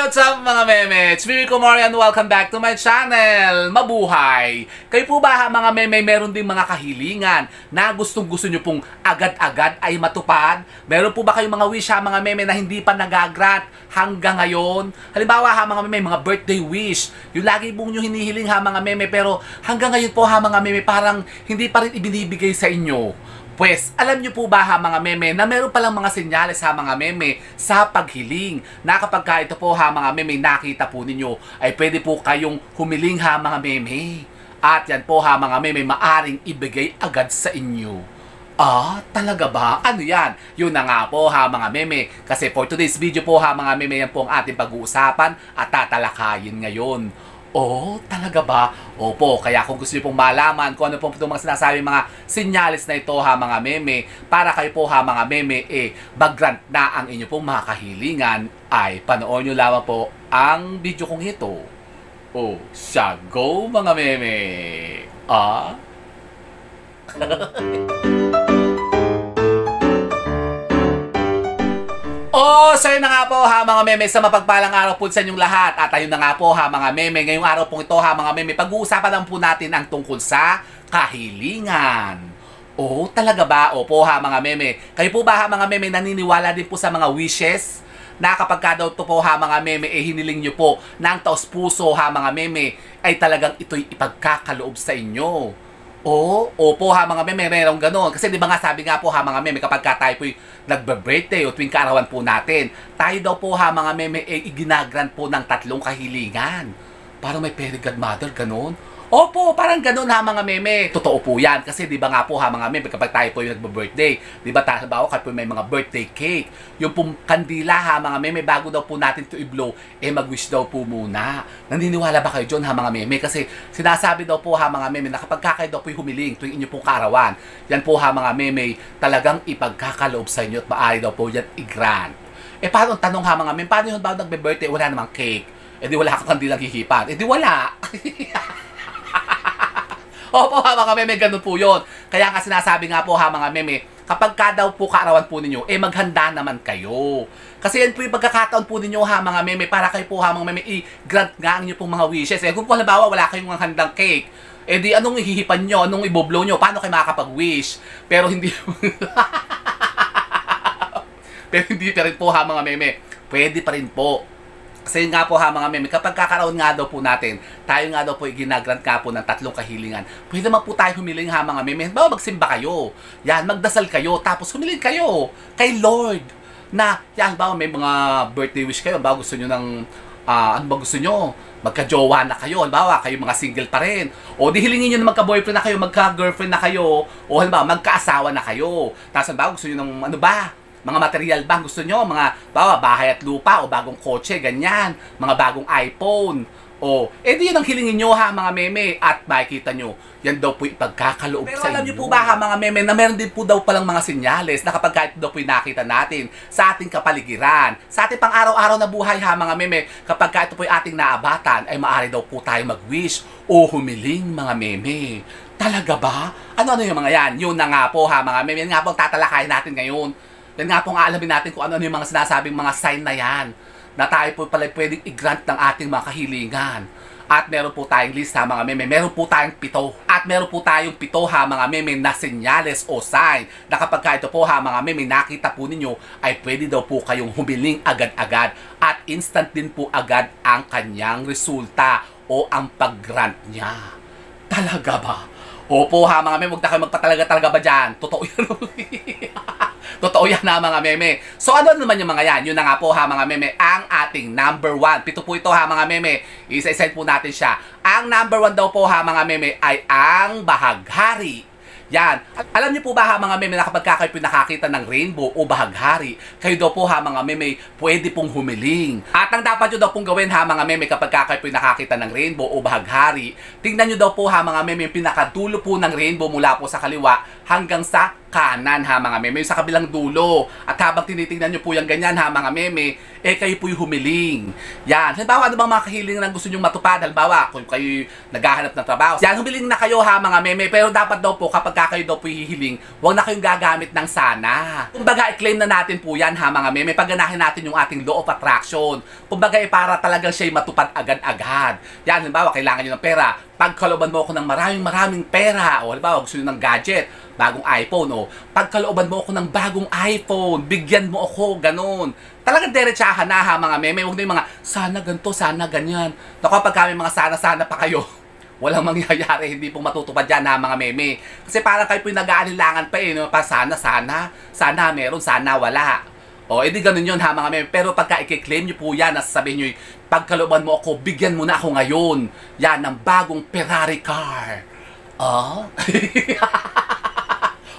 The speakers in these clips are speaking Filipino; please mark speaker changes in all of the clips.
Speaker 1: What's up mga meme? It's me, Kumari, and welcome back to my channel. Mabuhay! Kayo po ba mga meme, meron din mga kahilingan na gustong-gusto nyo pong agad-agad ay matupad? Meron po ba kayong mga wish mga meme na hindi pa nagagrant hanggang ngayon? Halimbawa mga meme, mga birthday wish. Yung lagi pong nyo hinihiling mga meme, pero hanggang ngayon po mga meme, parang hindi pa rin ibinibigay sa inyo. Pues, alam nyo po ba mga meme na meron palang mga senyales mga meme sa paghiling na kapag ito po mga meme nakita po ninyo ay pwede po kayong humiling mga meme. At yan po mga meme maaring ibigay agad sa inyo. Ah, talaga ba? Ano yan? Yun na nga po mga meme. Kasi for today's video po mga meme yan po ang ating pag-uusapan at tatalakayin ngayon. Oh, talaga ba? Opo, kaya kung gusto niyo pong malaman kung ano pong itong mga sinasabi mga sinyalis na ito mga meme, para kayo po mga meme mag-grant na ang inyo pong mga kahilingan, ay panoorin nyo lamang po ang video kong ito. Oh, siya go mga meme! Ah? Oh, so yun na nga po mga meme, sa mapagpalang araw po sa inyong lahat. At ayun na nga po mga meme, ngayong araw pong ito mga meme, pag-uusapan lang po natin ang tungkol sa kahilingan. Oh, talaga ba? Opo mga meme. Kayo po ba mga meme naniniwala din po sa mga wishes? Na kapag daw ito po mga meme, hiniling nyo po ng taos puso mga meme, ay talagang ito'y ipagkakaloob sa inyo. Oo, opo mga meme, merong gano'n. Kasi di ba nga sabi nga po mga meme, kapag tayo po'y nagbe-birthday o tuwing kaarawan po natin, tayo daw po mga meme, iginagrant po ng 3 kahilingan. Parang may fairy godmother, gano'n. Opo, parang gano'n mga meme. Totoo po yan. Kasi di ba nga po mga meme, kapag tayo po yung nagbe-birthday, di ba tayo kapag may mga birthday cake, yung pong kandila mga meme, bago daw po natin ito i-blow, mag-wish daw po muna. Naniniwala ba kayo dyan mga meme? Kasi sinasabi daw po mga meme, na kapag kayo daw po yung humiling tuwing inyo pong kaarawan, yan po mga meme, talagang ipagkakaloob sa inyo at maaari daw po yan i-grant. Paano ang tanong mga meme, paano yung bago nagbe-birthday, wala namang cake? Di wala kang kandilang hihipan. Di wala. Opo mga meme, ganun po yun. Kaya nga sinasabi nga po mga meme, kapag daw po kaarawan po ninyo, maghanda naman kayo. Kasi yan po yung pagkakataon po ninyo mga meme, para kayo po mga meme, i-grant nga ang inyo pong mga wishes. Kung po halimbawa wala kayong mga handang cake, di anong ihihipan nyo, anong iboblow nyo, paano kayo makakapag-wish? Pero hindi pero hindi pa rin po mga meme, pwede pa rin po. Kasi nga po mga meme, kapag kakaroon nga daw po natin, tayo nga daw po ginagrant nga po ng 3 kahilingan, pwede naman po tayo humiling mga meme. Bawa magsimba kayo, yan, magdasal kayo, tapos humiling kayo kay Lord. Na, yan, bawa may mga birthday wish kayo, bawa gusto nyo ng, ano ba gusto nyo? Magka-jowa na kayo, halimbawa kayo mga single pa rin. O di hilingin nyo na magka-boyfriend na kayo, magka-girlfriend na kayo, o halimbawa magka-asawa na kayo. Tapos halimbawa gusto nyo ng, ano ba? Mga material ba gusto nyo? Mga bahay at lupa o bagong kotse, ganyan. Mga bagong iPhone. O, di yun ang hilingin nyo mga meme. At makikita nyo, yan daw po ipagkakaloob sa inyo. Pero alam nyo po ba mga meme, na meron din po daw palang mga senyales na kapag kahit daw po nakita natin sa ating kapaligiran, sa ating pang araw-araw na buhay mga meme, kapag kahit po ating naabatan, ay maaari daw po tayo mag-wish o humiling mga meme. Talaga ba? Ano yung mga yan? Yun na nga po mga meme. Yan nga po ang tatalakayin natin ngayon. Yan nga po nga alamin natin kung ano yung mga sinasabing mga sign na yan, na tayo po pala pwedeng i-grant ng ating mga kahilingan. At meron po tayong list mga meme, meron po tayong 7. At meron po tayong 7 mga meme na senyales o sign na kapag ito po mga meme nakita po ninyo, ay pwede daw po kayong humiling agad-agad at instant din po agad ang kanyang resulta o ang pag-grant niya. Talaga ba? Opo mga meme, huwag na kayo magpatalaga-talaga ba dyan? Totoo yan. Totoo yan mga meme. So ano naman yung mga yan? Yun na nga po mga meme, ang ating number 1. 7 po ito mga meme. Isa-isend po natin siya. Ang number 1 daw po mga meme ay ang bahaghari. Yan. Alam niyo po ba mga meme na kapag kayo pinakakita ng rainbow o bahaghari, kayo daw po mga meme, pwede pong humiling. At ang dapat nyo daw pong gawin mga meme kapag kayo pinakakita ng rainbow o bahaghari, tingnan nyo daw po mga meme yung pinakadulo po ng rainbow mula po sa kaliwa hanggang sa kanan ha mga meme, sa kabilang dulo. At habang tinitingnan nyo po yung ganyan ha mga meme, kayo po'y humiling. Yan. Halimbawa, ano bang mga kahilingan na gusto nyong matupad? Halimbawa, kung kayo naghahanap ng trabaho. Yan, humiling na kayo ha mga meme, pero dapat daw po kapag kayo daw po'y hihiling, huwag na kayong gagamit ng sana. Kumbaga, i-claim na natin po yan ha mga meme, pagganahin natin yung ating law of attraction. Kumbaga, para talagang siya'y matupad agad-agad. Yan, halimbawa, kailangan nyo ng pera. Pagkalooban mo ako ng maraming pera, o halimbawa, gusto nyo ng gadget, bagong iPhone, o pagkalooban mo ako ng bagong iPhone, bigyan mo ako, ganun. Talagang derechahan na ha mga meme, huwag na yung mga sana ganito, sana ganyan. Naku, pag kami mga sana pa kayo, walang mangyayari, hindi pong matutupad yan ha mga meme. Kasi parang kayo po yung nag-aalilangan pa no? Pa sana meron, sana wala. O, edi ganun yun ha mga meme. Pero pagka i-claim nyo po yan, sasabihin nyo, pagkalooban mo ako, bigyan mo na ako ngayon. Yan, ng bagong Ferrari car.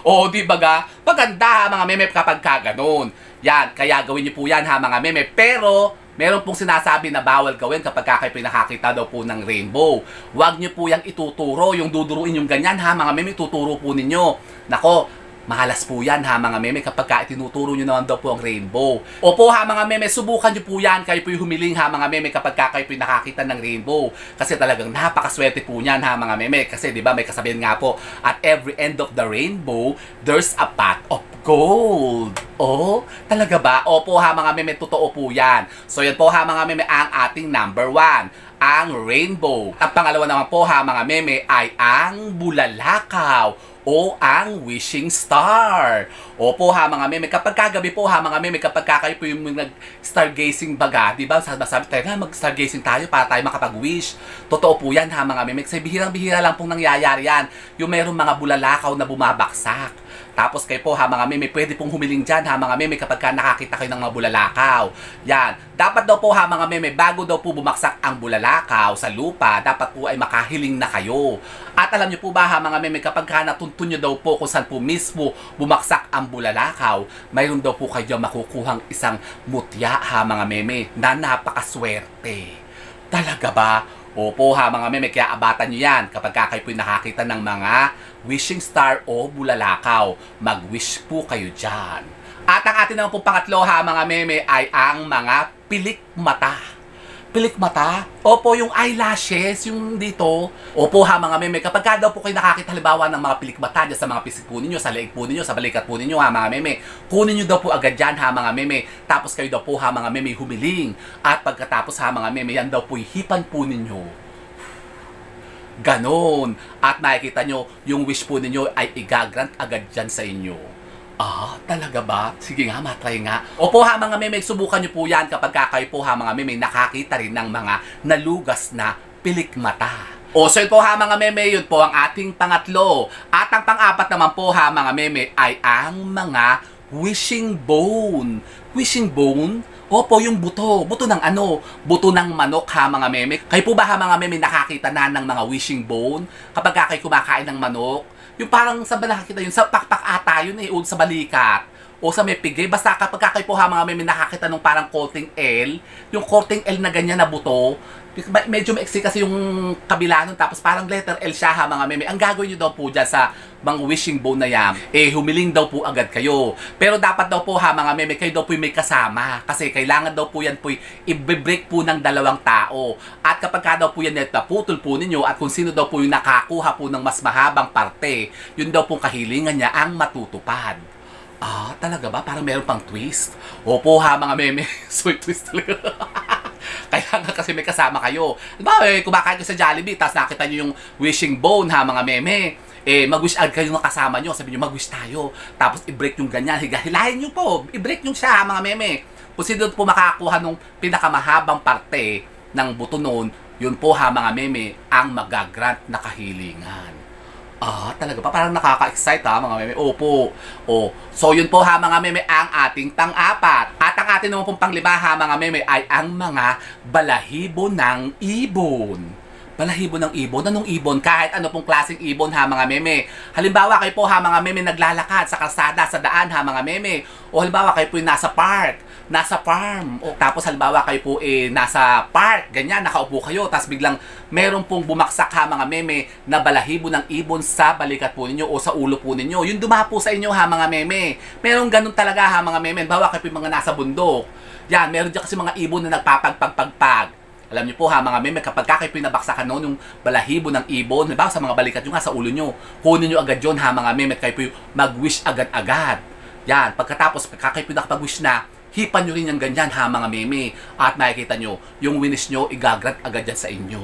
Speaker 1: O, di ba ga? Maganda mga meme kapag ganun. Yan, kaya gawin niyo po yan ha mga meme. Pero, meron pong sinasabi na bawal gawin kapag kayo pinakakita daw po ng rainbow. Huwag niyo po yung ituturo, yung duduruin yung ganyan ha mga meme, tuturo po ninyo. Nako, mahalas po yan ha mga meme kapag tinuturo nyo naman daw po ang rainbow. Opo ha mga meme, subukan nyo po yan. Kayo po yung humiling ha mga meme kapag kayo po yung nakakita ng rainbow. Kasi talagang napakaswerte po yan ha mga meme. Kasi di ba may kasabihan nga po, at every end of the rainbow, there's a pot of gold. Oh, talaga ba? Opo ha mga meme, totoo po yan. So yan po ha mga meme ang ating number 1, ang rainbow. At pangalawa naman po ha mga meme ay ang bulalakaw o ang wishing star. Opo ha mga meme, kapag kagabi po ha mga meme, kapag kayo po yung nag-stargazing baga, di ba? Sabi tayo nga mag-stargazing tayo para tayo makapag-wish. Totoo po yan ha mga meme, kasi bihirang-bihira lang pong nangyayari yan. Yung merong mga bulalakaw na bumabaksak. Tapos kayo po ha mga meme, pwede pong humiling dyan ha mga meme kapag nakakita kayo ng mga bulalakaw. Yan. Dapat daw po ha mga meme, bago daw po bumaksak ang bulalakaw sa lupa, dapat po ay makahiling na kayo. At alam niyo po ba ha mga meme, kapag natuntun nyo daw po kung saan po mismo bumaksak ang bulalakaw, mayroon daw po kayo makukuhang isang mutya ha mga meme na napakaswerte. Talaga ba? Opo ha mga meme, kaya abatan nyo yan kapag kayo po nakakita ng mga wishing star o bulalakaw. Mag-wish po kayo dyan. At ang atin naman po pangatlo ha mga meme ay ang mga pilik mata. Pilik mata? Opo, yung eyelashes, yung dito. Opo ha mga meme, kapag daw po kayo nakakita halimbawa ng mga pilik mata dyan sa mga pisik po ninyo, sa leeg po ninyo, sa balikat po ninyo ha mga meme, kunin nyo daw po agad dyan ha mga meme. Tapos kayo daw po ha mga meme humiling. At pagkatapos ha mga meme, yan daw po hipan po ninyo. Ganon. At makikita nyo, yung wish po ninyo ay igagrant agad dyan sa inyo. Talaga ba? Sige nga, matry nga. Opo ha mga meme, subukan nyo po yan kapag kayo po ha mga meme nakakita rin ng mga nalugas na pilik mata. So yun po ha mga meme, yun po ang ating pangatlo. At ang pang-apat naman po ha mga meme ay ang mga wishing bone. Wishing bone? Opo, yung buto. Buto ng ano? Buto ng manok ha mga meme. Kayo po ba ha mga meme nakakita na ng mga wishing bone? Kapag kayo kumakain ng manok, yung parang sa nakakita yun, sa pakpak ata yun o sa balikat, o sa may pigay. Basta kapag kayo po ha mga meme nakakita nung parang coating L, yung coating L na ganyan na buto, medyo maiksi kasi yung kabila nun, tapos parang letter L siya ha mga meme. Ang gagawin nyo daw po dyan sa mga wishing bone na yan, humiling daw po agad kayo. Pero dapat daw po ha mga meme, kayo daw po may kasama. Kasi kailangan daw po yan po i-break po ng 2 tao. At kapag daw po yan naputol po ninyo, at kung sino daw po yung nakakuha po ng mas mahabang parte, yun daw po kahilingan niya ang matutupad. Talaga ba? Parang meron pang twist. Opo ha mga meme, sweet twist talaga. Kaya nga kasi may kasama kayo. Diba, kumakain kayo sa Jollibee, tapos nakita nyo yung wishing bone ha mga meme. Mag-wish agad kayo ng kasama nyo. Sabi nyo, mag-wish tayo. Tapos i-break yung ganyan. Hilahin nyo po. I-break nyo siya ha mga meme. Kung sino po makakuha ng pinakamahabang parte ng buto noon, yun po ha mga meme, ang magagrant na kahilingan. Talaga ba? Parang nakaka-excite ha mga meme. Opo. So yun po ha mga meme ang ating pang-apat. At ang ating naman pong pang-5 ha mga meme ay ang mga balahibo ng ibon. Balahibo ng ibon? Anong ibon? Kahit ano pong klaseng ibon ha mga meme. Halimbawa kayo po ha mga meme naglalakad sa kalsada, sa daan ha mga meme. O halimbawa kayo po yung nasa park. nasa farm. O tapos halimbawa kayo po nasa park, ganyan, nakaupo kayo, tapos biglang meron pong bumaksak ha mga meme na balahibo ng ibon sa balikat po ninyo o sa ulo po ninyo. Yung dumapo sa inyo ha mga meme. Meron ganun talaga ha mga meme. Halimbawa kayo po yung mga nasa bundok. Yan, meron dyan kasi mga ibon na nagpapagpagpagpag. Alam niyo po ha mga meme, kapag kayo pinabaksakan noon yung balahibo ng ibon, halimbawa sa mga balikat nyo nga sa ulo nyo, kunin nyo agad yun ha mga meme, kayo po mag-wish agad-agad. Yan, pagkatapos kayo po nakapag-wish na, hipan nyo rin yung ganyan ha mga meme, at makikita nyo, yung wish nyo igagrant agad yan sa inyo.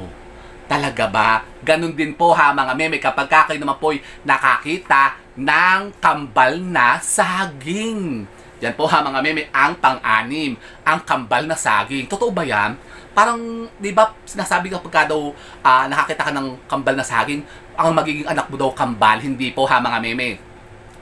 Speaker 1: Talaga ba? Ganun din po ha mga meme, kapag kayo naman po nakakita ng kambal na saging. Yan po ha mga meme, ang pang-anim, ang kambal na saging. Totoo ba yan? Parang, di ba, sinasabi kapag daw nakakita ka ng kambal na saging, ang magiging anak mo daw kambal. Hindi po ha mga meme.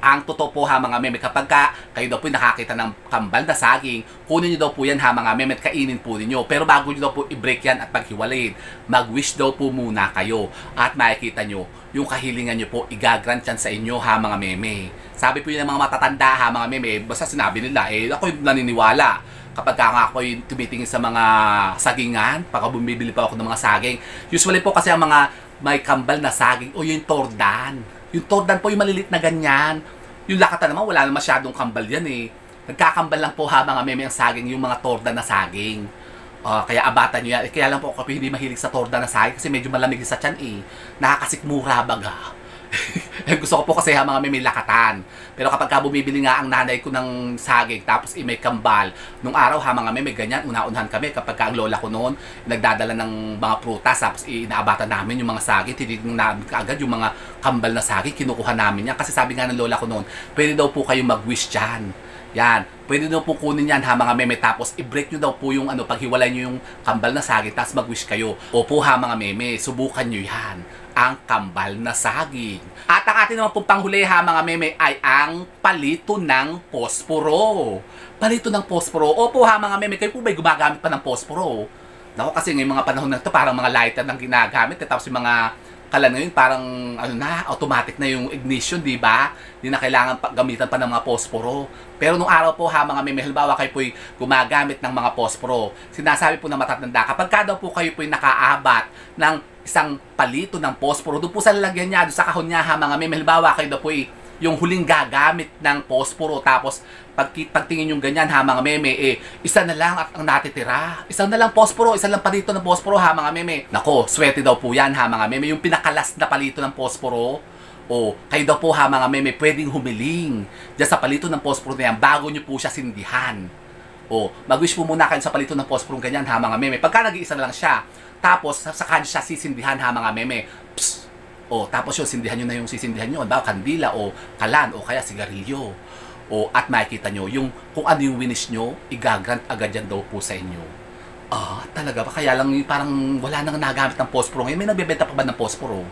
Speaker 1: Ang totoo po ha mga meme, kapag kayo daw po nakakita ng kambal na saging, kunin nyo daw po yan ha mga meme at kainin po ninyo. Pero bago nyo daw po i-break yan at paghiwalayin, mag-wish daw po muna kayo. At makikita nyo, yung kahilingan nyo po, igagrant yan sa inyo ha mga meme. Sabi po yun ng mga matatanda ha mga meme, basta sinabi nila, ako yung naniniwala. Kapag ako tumitingin sa mga sagingan, pagka bumibili pa ako ng mga saging, usually po kasi ang mga may kambal na saging, o yung tordan. Yung tordan po yung malilit na ganyan. Yung lakatan naman, wala na masyadong kambal yan Nagkakambal lang po ha mga meme ang saging, yung mga tordan na saging. Kaya abatan nyo yan. Kaya lang po ako hindi mahilig sa tordan na saging kasi medyo malamig sa tiyan Nakakasikmura baga. Gusto ko po kasi ha mga meme lakatan. Pero kapag bumibili nga ang nanay ko ng saging tapos may kambal, nung araw ha mga meme ganyan, una-unahan kami kapag ang lola ko noon nagdadala ng mga prutas tapos inaabatan namin yung mga saging, tinitingnan namin kaagad yung mga kambal na saging, kinukuha namin yan kasi sabi nga ng lola ko noon, pwede daw po kayo mag-wish dyan. Yan, pwede daw po kunin yan ha mga meme tapos i-break nyo daw po yung paghiwalay nyo yung kambal na saging tapos mag-wish kayo. Opo ha mga meme, subukan nyo yan, ang kambal na saging. At ang ating naman pong panghuli ha mga meme ay ang palito ng posporo. Palito ng posporo. Opo ha mga meme, kayo po ba'y gumagamit pa ng posporo? Naku kasi ngayong mga panahon na ito parang mga lighter ang ginagamit tapos yung mga kalan ngayon parang automatic na yung ignition, di ba? Hindi na kailangan gamitan pa ng mga posporo. Pero nung araw po ha mga meme, halimbawa kayo po'y gumagamit ng mga posporo, sinasabi po ng matatanda, kapag daw po kayo po'y nakaabat ng isang palito ng posporo, doon po sa lalagyan niya, doon sa kahon niya ha mga meme, halimbawa kayo daw po'y yung huling gagamit ng posporo, tapos pagtingin yung ganyan ha mga meme, isa na lang at ang natitira. Isa na lang posporo, isa lang palito ng posporo ha mga meme. Nako, swerte daw po yan ha mga meme. Yung pinakalas na palito ng posporo, kayo daw po ha mga meme, pwedeng humiling dyan sa palito ng posporo na yan bago nyo po siya sindihan. Mag-wish po muna kayo sa palito ng posporo ganyan ha mga meme. Pagka nag-iisa na lang siya, tapos sa kanya siya sisindihan ha mga meme. Psst! Tapos yun, sindihan nyo na yung sisindihan nyo, ba, kandila o kalan o kaya sigarilyo. At makikita nyo yung kung ano yung wish nyo, igagrant agad yan daw po sa inyo. Talaga ba? Kaya lang parang wala nang nagamit ng posporo ngayon. May nagbebenta pa ba ng posporo?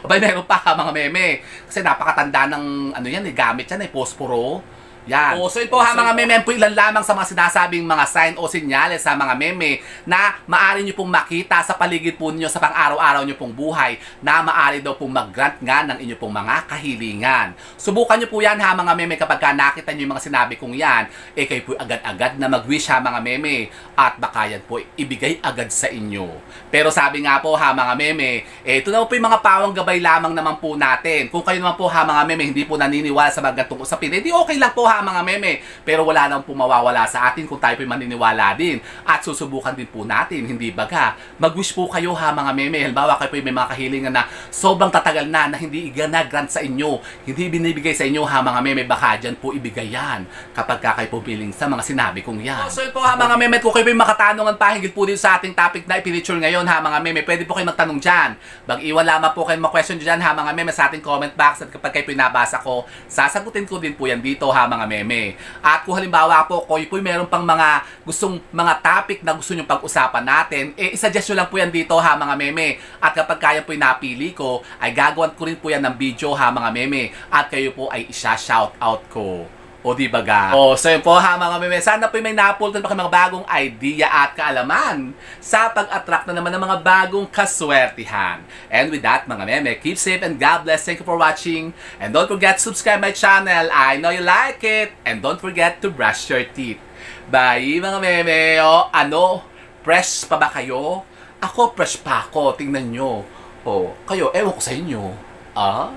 Speaker 1: Abay, meron pa ka mga meme. Kasi napakatanda ng gamit yan posporo. Yan. So ito ha mga meme, po ilan lamang sa mga sinasabing mga sign o senyales sa mga meme na maaari nyo pong makita sa paligid po ninyo sa pang-araw-araw nyo pong buhay na maaari daw pong mag-grant nga ng inyo pong mga kahilingan. Subukan nyo po yan ha mga meme kapag nakita nyo yung mga sinabi kong yan, kayo po agad-agad na mag-wish ha mga meme at baka yan po ibigay agad sa inyo. Pero sabi nga po ha mga meme, ito na po yung mga pawang gabay lamang naman po natin. Kung kayo naman po ha mga meme hindi po naniniwala sa mga gantong usapin, di okay lang po ha mga meme, pero wala nang pumawawala sa atin kung tayo po'y maniniwala din at susubukan din po natin, hindi baga. Mag-wish po kayo ha mga meme, halimbawa kayo po'y may mga kahilingan na sobrang tatagal na hindi i-grant sa inyo, hindi binibigay sa inyo ha mga meme, baka dyan po ibigay yan kapag kayo pumiling sa mga sinabi kong yan. So ito ha mga meme, kung kayo po'y makatanungan pa higit po din sa ating topic na ipiniture ngayon ha mga meme, pwede po kayo magtanong dyan. Mag-iwan lamang po kayo mag-question dyan ha mga meme sa ating comment box at kapag kayo po'y nabasa ko, sasagutin ko din po yan dito ha mga meme. At kung halimbawa po, kayo po'y meron pang mga gustong mga topic na gusto nyo pag-usapan natin, i-suggest nyo lang po yan dito ha mga meme. At kapag kaya po'y napili ko, ay gagawan ko rin po yan ng video ha mga meme. At kayo po ay isa-shoutout ko. O di ba ga? O, so yun po ha mga meme. Sana po may napultan pa kayo mga bagong idea at kaalaman sa pag-attract na naman ng mga bagong kaswertihan. And with that mga meme, keep safe and God bless. Thank you for watching. And don't forget to subscribe my channel. I know you like it. And don't forget to brush your teeth. Bye mga meme. O, ano? Fresh pa ba kayo? Ako fresh pa ako. Tingnan nyo. O, kayo, ewan ko sa inyo. Ah?